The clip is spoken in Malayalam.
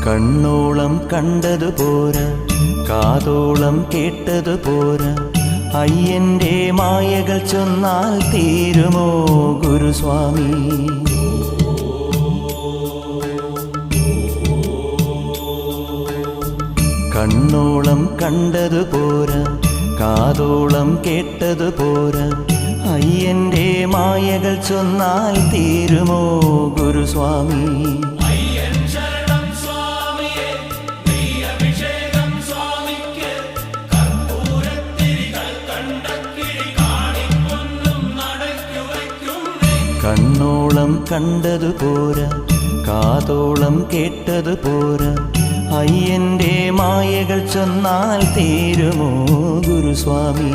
കണ്ണോളം കണ്ടതു പോരാ, കാതോളം കേട്ടതു പോരാ, അയ്യന്റെ മായകൾ ചൊന്നാൽ തീരുമോ ഗുരുസ്വാമി? കണ്ണോളം കണ്ടതു പോരാ, കാതോളം കേട്ടതു പോരാ, അയ്യന്റെ മായകൾ ചൊന്നാൽ തീരുമോ ഗുരുസ്വാമി? കണ്ണോളം കണ്ടതു പോരാ, കാതോളം കേട്ടതു പോരാ, അയ്യന്റെ മായകൾ ചൊന്നാൽ തീരുമോ ഗുരുസ്വാമി?